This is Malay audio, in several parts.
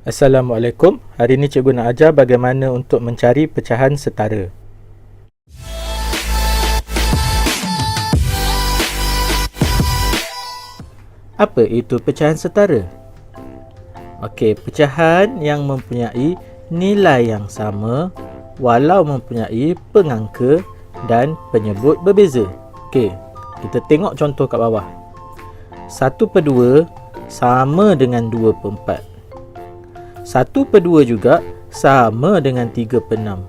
Assalamualaikum. Hari ini cikgu nak ajar bagaimana untuk mencari pecahan setara. Apa itu pecahan setara? Okey, pecahan yang mempunyai nilai yang sama walau mempunyai pengangka dan penyebut berbeza. Okey, kita tengok contoh kat bawah. 1/2 sama dengan 2/4. 1/2 juga sama dengan 3/6.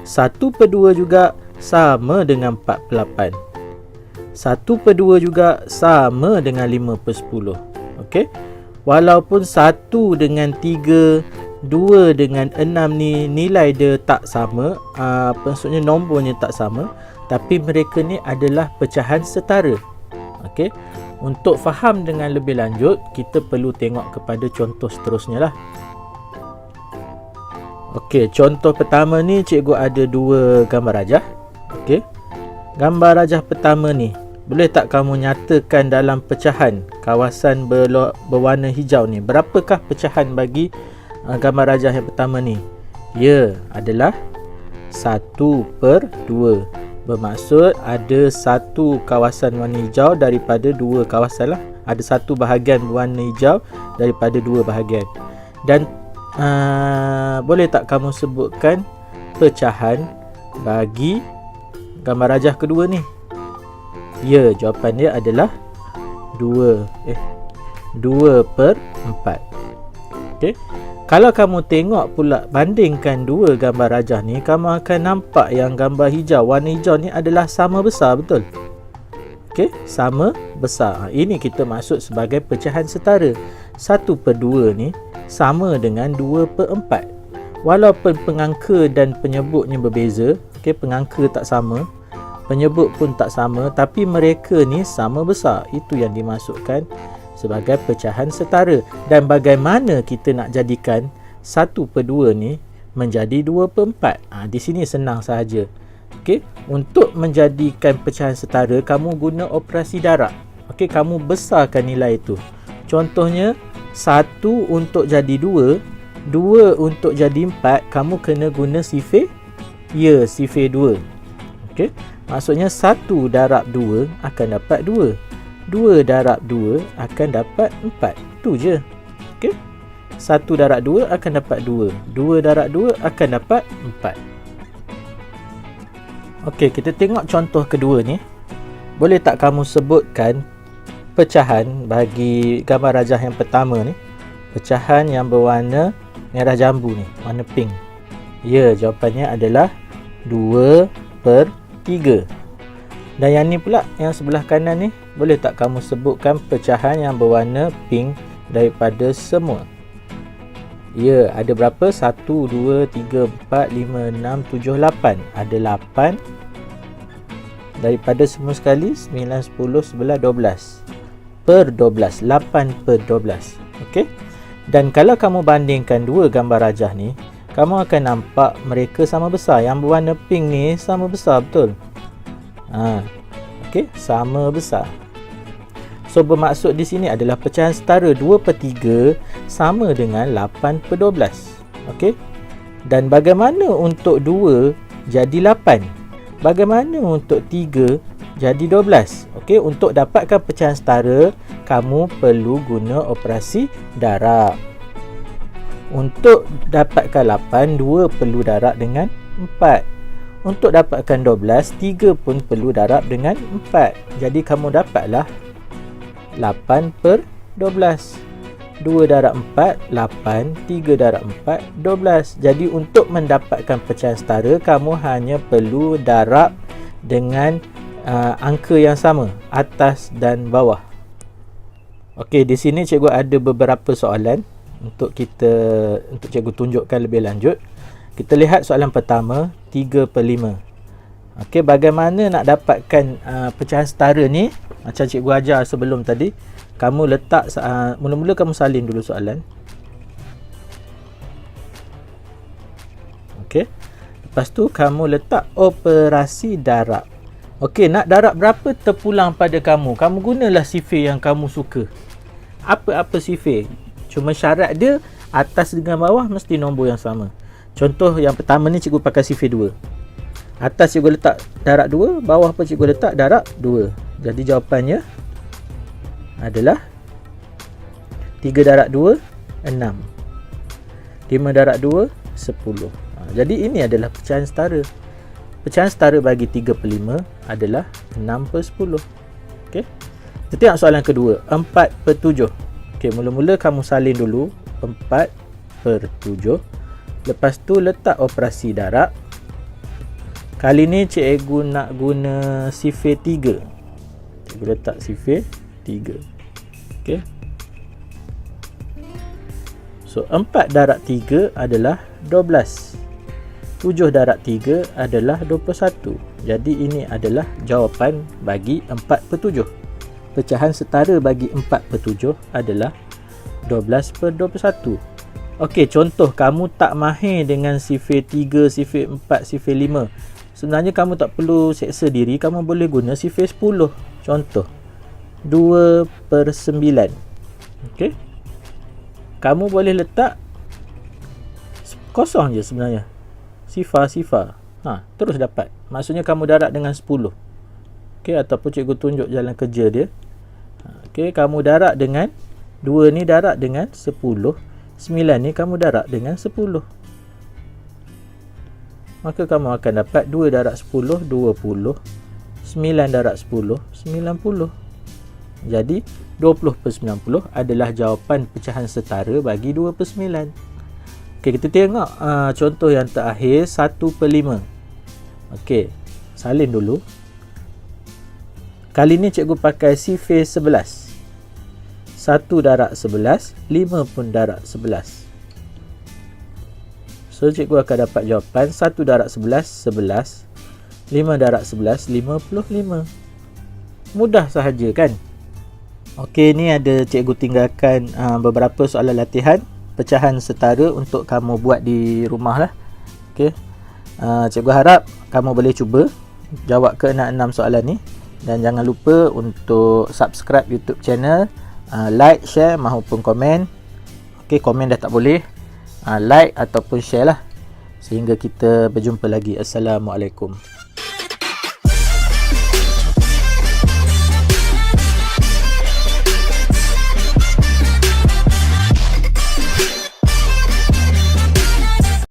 1/2 juga sama dengan 4/8. 1/2 juga sama dengan 5/10. Okey. Walaupun 1 dengan 3, 2 dengan 6 ni nilai dia tak sama, maksudnya nombornya tak sama, tapi mereka ni adalah pecahan setara. Okey. Untuk faham dengan lebih lanjut, kita perlu tengok kepada contoh seterusnya lah. Okey, contoh pertama ni cikgu ada dua gambar rajah. Okey. Gambar rajah pertama ni, boleh tak kamu nyatakan dalam pecahan kawasan berwarna hijau ni, berapakah pecahan bagi gambar rajah yang pertama ni? Ya, adalah 1/2. Bermaksud ada satu kawasan warna hijau daripada dua kawasan lah. Ada satu bahagian warna hijau daripada dua bahagian. Dan boleh tak kamu sebutkan pecahan bagi gambar rajah kedua ni? Ya, jawapan dia adalah 2/4. Okey. Kalau kamu tengok pula, bandingkan dua gambar rajah ni, kamu akan nampak yang gambar hijau, warna hijau ni adalah sama besar, betul? Okey, sama besar. Ini kita maksud sebagai pecahan setara. 1/2 ni sama dengan 2/4. Walaupun pengangka dan penyebutnya berbeza, okey, pengangka tak sama, penyebut pun tak sama, tapi mereka ni sama besar. Itu yang dimaksudkan sebagai pecahan setara. Dan bagaimana kita nak jadikan 1/2 ni menjadi 2/4? Di sini senang sahaja. Okey, untuk menjadikan pecahan setara, kamu guna operasi darab. Okey, kamu besarkan nilai itu. Contohnya 1 untuk jadi 2, 2 untuk jadi 4, kamu kena guna sifir. Ya, sifir 2. Okey, maksudnya 1 darab 2 akan dapat 2. 2 darab 2 akan dapat 4. Itu je. Okey. 1 darab 2 akan dapat 2. 2 darab 2 akan dapat 4. Okey, kita tengok contoh kedua ni. Boleh tak kamu sebutkan pecahan bagi gambar rajah yang pertama ni? Pecahan yang berwarna merah jambu ni, warna pink. Ya, jawapannya adalah 2/3. Dan yang ni pula, yang sebelah kanan ni, boleh tak kamu sebutkan pecahan yang berwarna pink daripada semua? Ya, ada berapa? 1, 2, 3, 4, 5, 6, 7, 8. Ada 8 daripada semua sekali. 9, 10, 11, 12 per 12. 8/12. Okey. Dan kalau kamu bandingkan dua gambar rajah ni, kamu akan nampak mereka sama besar. Yang berwarna pink ni sama besar, betul? Okey, sama besar. So, bermaksud di sini adalah pecahan setara. 2/3 sama dengan 8/12. Okey. Dan bagaimana untuk 2 jadi 8? Bagaimana untuk 3 jadi 12? Okey, untuk dapatkan pecahan setara, kamu perlu guna operasi darab. Untuk dapatkan 8, 2 perlu darab dengan 4. Untuk dapatkan 12, 3 pun perlu darab dengan 4. Jadi kamu dapatlah 8/12. 2 darab 4, 8. 3 darab 4, 12. Jadi untuk mendapatkan pecahan setara, kamu hanya perlu darab dengan angka yang sama, atas dan bawah. Okey, di sini cikgu ada beberapa soalan untuk cikgu tunjukkan lebih lanjut. Kita lihat soalan pertama, 3/5. Okey, bagaimana nak dapatkan pecahan setara ni? Macam cikgu ajar sebelum tadi, kamu letak mula-mula kamu salin dulu soalan. Okey. Lepas tu kamu letak operasi darab. Okey, nak darab berapa terpulang pada kamu? Kamu gunalah sifir yang kamu suka. Apa-apa sifir. Cuma syarat dia Atas dengan bawah mesti nombor yang sama. Contoh yang pertama ni cikgu pakai sifir 2. Atas cikgu letak darab 2, bawah pun cikgu letak darab 2. Jadi jawapannya adalah 3 darab 2, 6. 5 darab 2, 10. Jadi ini adalah pecahan setara. Pecahan setara bagi 3/5 adalah 6/10. Okey. Kita tengok soalan kedua, 4/7. Okey, mula-mula kamu salin dulu 4/7. Lepas tu letak operasi darab. Kali ni cikgu nak guna sifir 3. Cikgu letak sifir 3. Okey. So 4 darab 3 adalah 12. 7 darab 3 adalah 21. Jadi ini adalah jawapan bagi 4/7. Pecahan setara bagi 4/7 adalah 12/21. Okey, contoh kamu tak mahir dengan sifir 3, sifir 4, sifir 5. Sebenarnya kamu tak perlu seksa diri, kamu boleh guna sifir 10. Contoh 2/9. Okey. Kamu boleh letak kosong je sebenarnya. Sifar. Terus dapat. Maksudnya kamu darab dengan 10. Okey, ataupun cikgu tunjuk jalan kerja dia. Okey, kamu darab dengan 2 ni darab dengan 10. 9 ni kamu darab dengan 10. Maka kamu akan dapat 2 darab 10, 20. 9 darab 10, 90. Jadi 20/90 adalah jawapan pecahan setara bagi 2/9. Okey, kita tengok contoh yang terakhir, 1/5. Okey, salin dulu. Kali ni cikgu pakai sifir 11. 1 darab 11, 5 pun darab 11. So cikgu akan dapat jawapan 1 darab 11, 11. 5 darab 11, 55. Mudah sahaja kan? Okey, ni ada cikgu tinggalkan beberapa soalan latihan pecahan setara untuk kamu buat di rumah lah. Okey. Cikgu harap kamu boleh cuba jawab ke 6 soalan ni, dan jangan lupa untuk subscribe YouTube channel, like, share maupun komen. Okey, komen dah tak boleh, like ataupun share lah. Sehingga kita berjumpa lagi. Assalamualaikum.